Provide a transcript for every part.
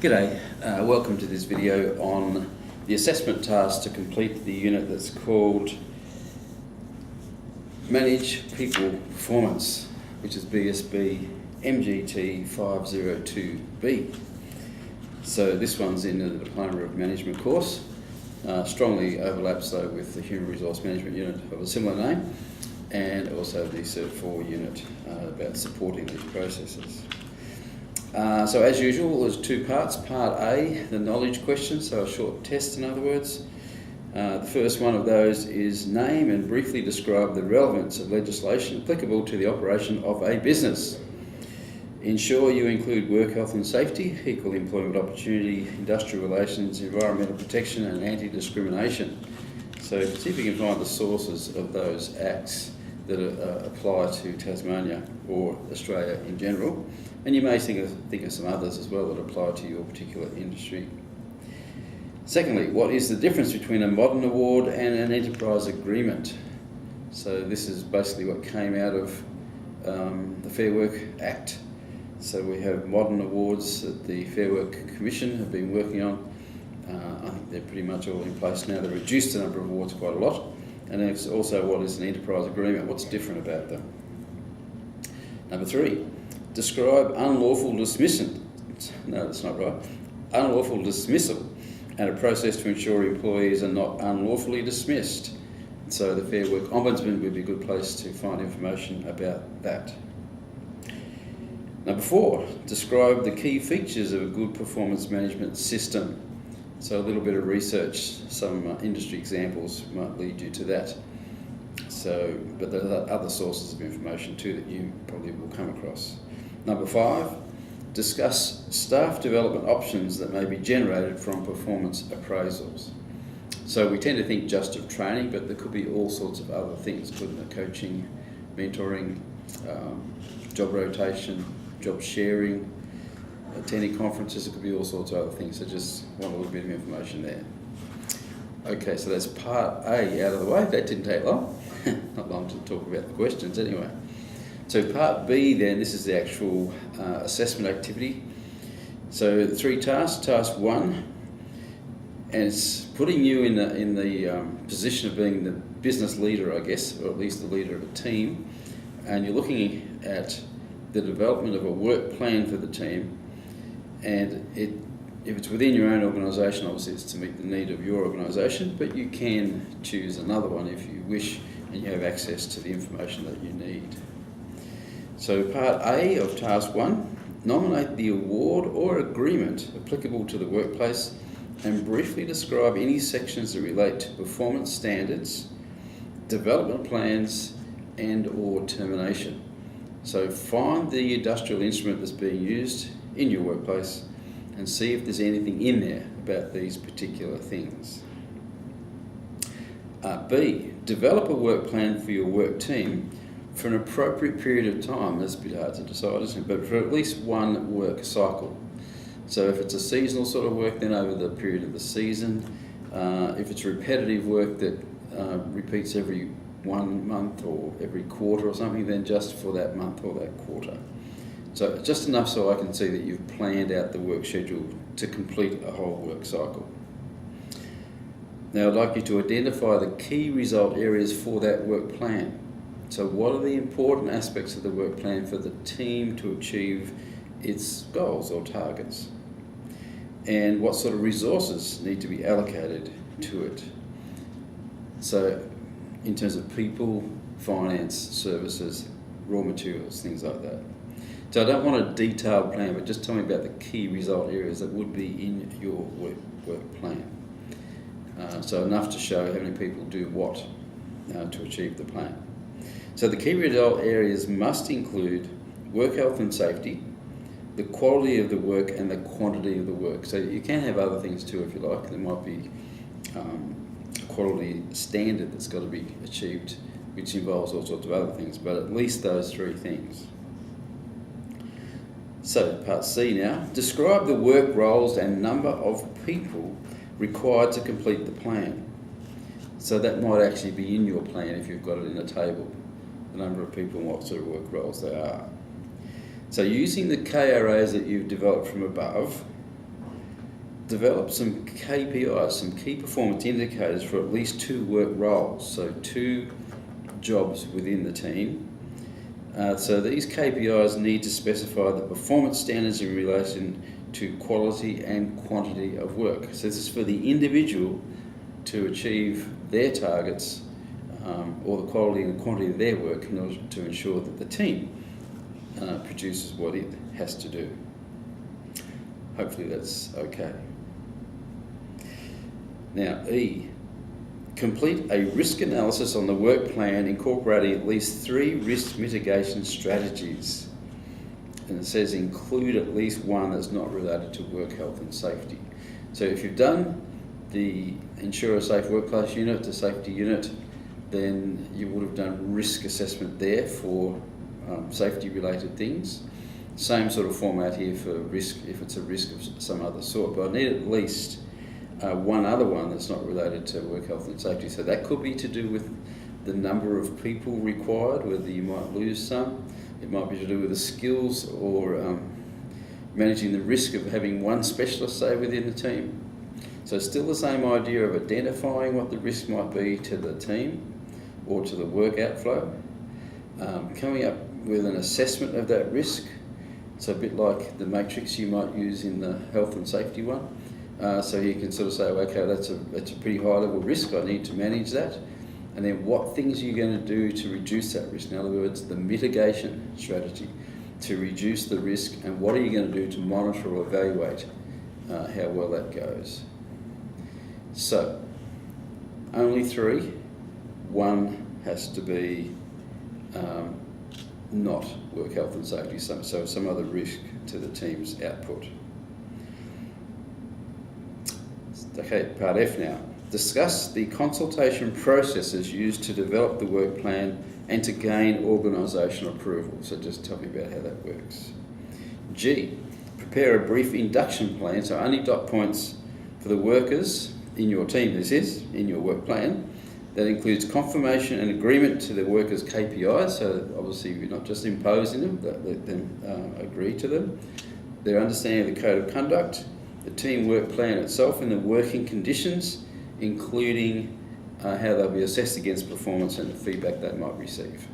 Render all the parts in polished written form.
G'day, welcome to this video on the assessment task to complete the unit that's called Manage People Performance, which is BSBMGT502B. So this one's in the Diploma of Management course, strongly overlaps though with the Human Resource Management unit of a similar name, and also the Cert 4 unit about supporting these processes. So as usual, there's two parts. Part A, the knowledge question, so a short test in other words. The first one of those is name and briefly describe the relevance of legislation applicable to the operation of a business. Ensure you include work health and safety, equal employment opportunity, industrial relations, environmental protection and anti-discrimination. So see if you can find the sources of those acts that apply to Tasmania or Australia in general. And you may think of some others as well that apply to your particular industry. Secondly, what is the difference between a modern award and an enterprise agreement? So this is basically what came out of the Fair Work Act. So we have modern awards that the Fair Work Commission have been working on. I think they're pretty much all in place now. They've reduced the number of awards quite a lot. And it's also what is an enterprise agreement, what's different about them. Number 3, describe unlawful dismissal. No, that's not right. Unlawful dismissal and a process to ensure employees are not unlawfully dismissed. So the Fair Work Ombudsman would be a good place to find information about that. Number 4, describe the key features of a good performance management system. So a little bit of research, some industry examples might lead you to that. So, but there are other sources of information too that you probably will come across. Number 5, discuss staff development options that may be generated from performance appraisals. So we tend to think just of training, but there could be all sorts of other things, including coaching, mentoring, job rotation, job sharing, attending conferences. It could be all sorts of other things. So just want a little bit of information there. Okay, so that's part A out of the way. That didn't take long. Not long to talk about the questions anyway. So part B then, this is the actual assessment activity. So 3 tasks. Task 1, and it's putting you in the position of being the business leader, I guess, or at least the leader of a team, and you're looking at the development of a work plan for the team, and if it's within your own organisation, obviously it's to meet the need of your organisation, but you can choose another one if you wish, and you have access to the information that you need. So part A of task 1, nominate the award or agreement applicable to the workplace and briefly describe any sections that relate to performance standards, development plans and or termination. So find the industrial instrument that's being used in your workplace and see if there's anything in there about these particular things. B, develop a work plan for your work team for an appropriate period of time. That's a bit hard to decide, isn't it? But for at least one work cycle. So if it's a seasonal sort of work, then over the period of the season. If it's repetitive work that repeats every 1 month or every quarter or something, then just for that month or that quarter. So just enough so I can see that you've planned out the work schedule to complete a whole work cycle. Now I'd like you to identify the key result areas for that work plan. So what are the important aspects of the work plan for the team to achieve its goals or targets? And what sort of resources need to be allocated to it? So in terms of people, finance, services, raw materials, things like that. So I don't want a detailed plan, but just tell me about the key result areas that would be in your work plan. So enough to show how many people do what to achieve the plan. So the key result areas must include work health and safety, the quality of the work and the quantity of the work. So you can have other things too if you like. There might be a quality standard that's got to be achieved, which involves all sorts of other things, but at least those 3 things. So part C now, describe the work roles and number of people required to complete the plan. So that might actually be in your plan if you've got it in a table, the number of people and what sort of work roles they are. So using the KRAs that you've developed from above, develop some KPIs, some key performance indicators for at least 2 work roles, so 2 jobs within the team. So these KPIs need to specify the performance standards in relation to quality and quantity of work. So this is for the individual to achieve their targets or the quality and quantity of their work in order to ensure that the team produces what it has to do. Hopefully that's okay. Now, E, complete a risk analysis on the work plan incorporating at least 3 risk mitigation strategies. And it says include at least 1 that's not related to work health and safety. So if you've done the Ensure a Safe Workplace unit, the safety unit, then you would have done risk assessment there for safety related things. Same sort of format here for risk if it's a risk of some other sort, but I need at least 1 other one that's not related to work health and safety. So that could be to do with the number of people required, whether you might lose some. It might be to do with the skills or managing the risk of having 1 specialist, say, within the team. So still the same idea of identifying what the risk might be to the team or to the work outflow, coming up with an assessment of that risk. So a bit like the matrix you might use in the health and safety one. So you can sort of say, okay, that's a pretty high level risk, I need to manage that. And then what things are you going to do to reduce that risk? In other words, the mitigation strategy to reduce the risk, and what are you going to do to monitor or evaluate how well that goes. So, only 3. 1 has to be not work health and safety, so some other risk to the team's output. Okay, part F now. Discuss the consultation processes used to develop the work plan and to gain organisational approval. So just tell me about how that works. G, prepare a brief induction plan, so only dot points for the workers in your team, this is, in your work plan. That includes confirmation and agreement to the workers' KPIs, so obviously you're not just imposing them, but let them agree to them. Their understanding of the code of conduct, the team work plan itself and the working conditions, including how they'll be assessed against performance and the feedback they might receive.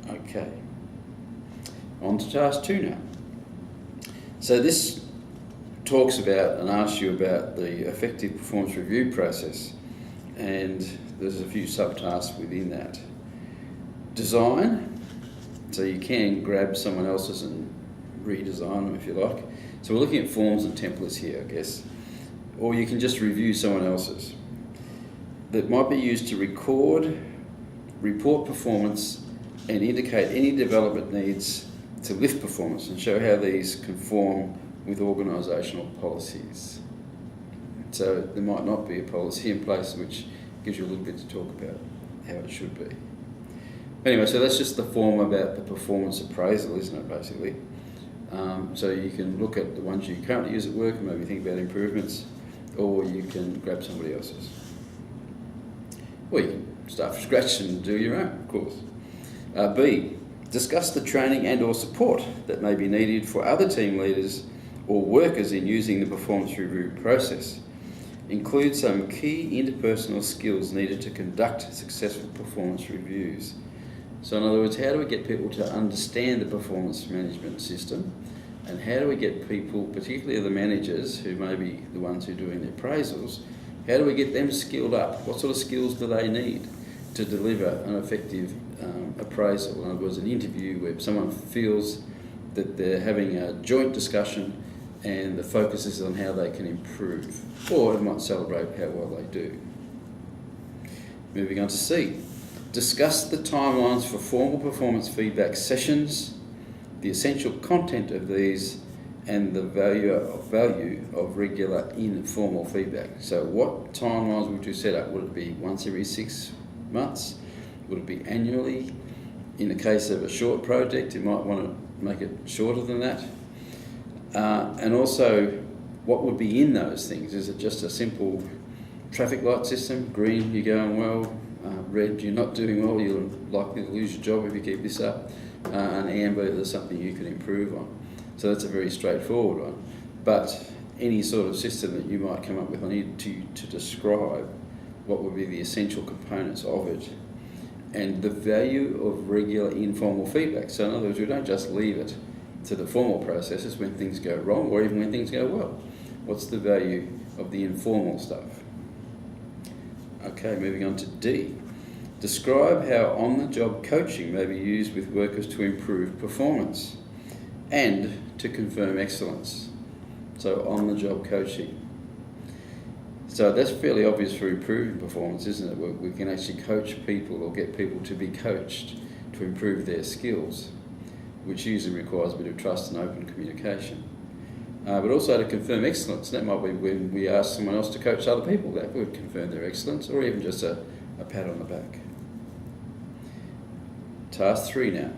Okay, on to task 2 now. So this talks about and asks you about the effective performance review process, and there's a few subtasks within that. Design, so you can grab someone else's and redesign them if you like. So we're looking at forms and templates here, I guess. Or you can just review someone else's. That might be used to record, report performance and indicate any development needs to lift performance and show how these conform with organisational policies. So there might not be a policy in place, which gives you a little bit to talk about how it should be. Anyway, so that's just the form about the performance appraisal, isn't it, basically? So you can look at the ones you currently use at work and maybe think about improvements, or you can grab somebody else's. Or you can start from scratch and do your own, of course. B, discuss the training and or support that may be needed for other team leaders or workers in using the performance review process. Include some key interpersonal skills needed to conduct successful performance reviews. So in other words, how do we get people to understand the performance management system, and how do we get people, particularly the managers who may be the ones who are doing the appraisals, how do we get them skilled up? What sort of skills do they need to deliver an effective appraisal? In other words, an interview where someone feels that they're having a joint discussion and the focus is on how they can improve, or it might celebrate how well they do. Moving on to C. Discuss the timelines for formal performance feedback sessions, the essential content of these, and the value of regular informal feedback. So what timelines would you set up? Would it be once every 6 months? Would it be annually? In the case of a short project, you might want to make it shorter than that. And also, what would be in those things? Is it just a simple traffic light system? Green, you're going well. Red, you're not doing well. You're likely to lose your job if you keep this up. And amber, there's something you can improve on. So that's a very straightforward one. But any sort of system that you might come up with, I need to describe what would be the essential components of it and the value of regular informal feedback. So in other words, we don't just leave it to the formal processes when things go wrong or even when things go well. What's the value of the informal stuff? Okay, moving on to D. Describe how on-the-job coaching may be used with workers to improve performance and to confirm excellence. So on-the-job coaching. So that's fairly obvious for improving performance, isn't it? We can actually coach people or get people to be coached to improve their skills, which usually requires a bit of trust and open communication. But also to confirm excellence. That might be when we ask someone else to coach other people. That would confirm their excellence, or even just a pat on the back. Task 3 now.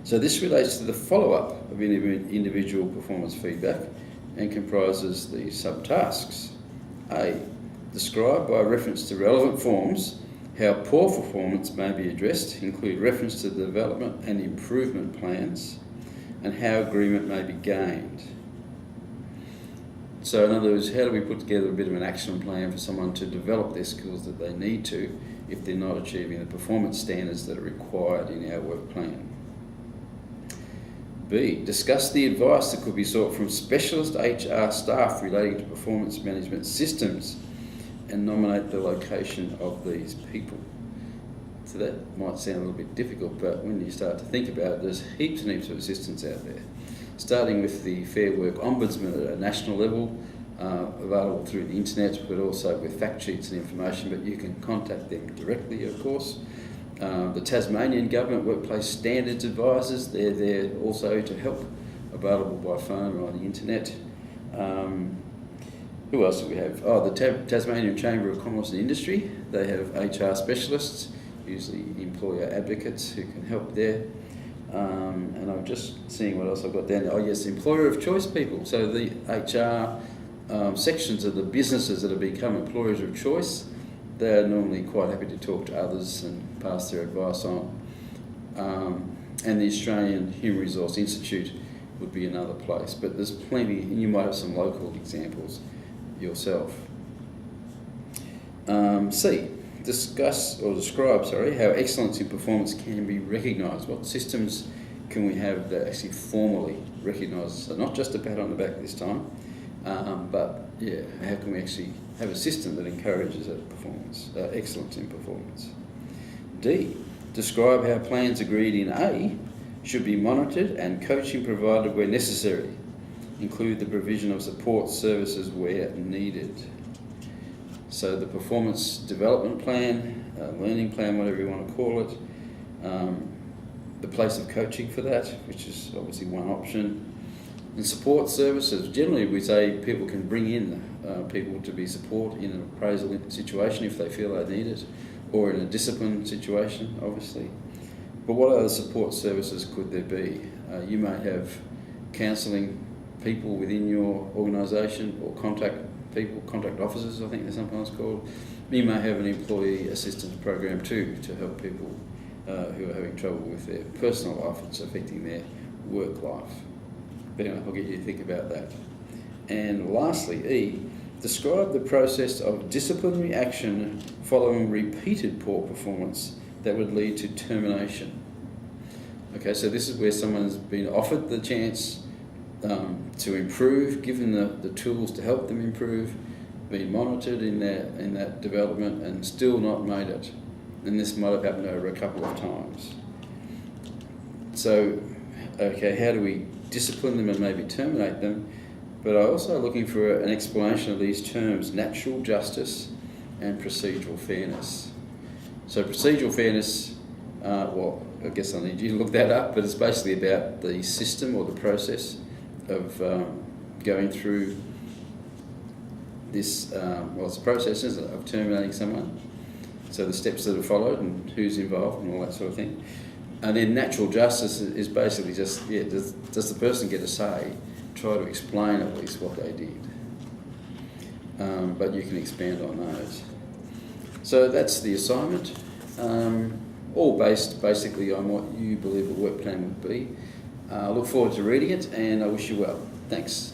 So this relates to the follow-up of individual performance feedback and comprises the subtasks. A. Describe by reference to relevant forms how poor performance may be addressed, include reference to the development and improvement plans, and how agreement may be gained. So in other words, how do we put together a bit of an action plan for someone to develop their skills that they need to if they're not achieving the performance standards that are required in our work plan? B. Discuss the advice that could be sought from specialist HR staff relating to performance management systems and nominate the location of these people. So that might sound a little bit difficult, but when you start to think about it, there's heaps and heaps of assistance out there. Starting with the Fair Work Ombudsman at a national level, available through the internet, but also with fact sheets and information, but you can contact them directly, of course. The Tasmanian Government Workplace Standards Advisors, they're there also to help, available by phone or on the internet. Who else do we have? Oh, the Tasmanian Chamber of Commerce and Industry, they have HR specialists, usually employer advocates who can help there. And I'm just seeing what else I've got down there. Oh yes, employer of choice people. So the HR sections of the businesses that have become employers of choice, they're normally quite happy to talk to others and pass their advice on. And the Australian Human Resource Institute would be another place. But there's plenty, and you might have some local examples yourself. C. Describe how excellence in performance can be recognised. What systems can we have that actually formally recognise? So not just a pat on the back this time, but yeah, how can we actually have a system that encourages excellence in performance? D. Describe how plans agreed in A should be monitored and coaching provided where necessary. Include the provision of support services where needed. So the performance development plan, learning plan, whatever you want to call it, the place of coaching for that, which is obviously one option. And support services, generally we say people can bring in people to be support in an appraisal situation if they feel they need it, or in a discipline situation, obviously. But what other support services could there be? You may have counselling people within your organisation, or contact officers, I think they're sometimes called. You may have an employee assistance program too, to help people who are having trouble with their personal life. It's affecting their work life. But anyway, I'll get you to think about that. And lastly, E, describe the process of disciplinary action following repeated poor performance that would lead to termination. Okay, so this is where someone's been offered the chance to improve, given the tools to help them improve, been monitored in that development and still not made it. And this might have happened over a couple of times. So, okay, how do we discipline them and maybe terminate them? But I'm also looking for an explanation of these terms: natural justice and procedural fairness. So procedural fairness, well, I guess I need you to look that up, but it's basically about the system or the process of going through this, it's a process, isn't it, of terminating someone. So the steps that are followed and who's involved and all that sort of thing. And then natural justice is basically just, does the person get a say? Try to explain at least what they did. But you can expand on those. So that's the assignment, all based basically on what you believe a work plan would be. I look forward to reading it, and I wish you well. Thanks.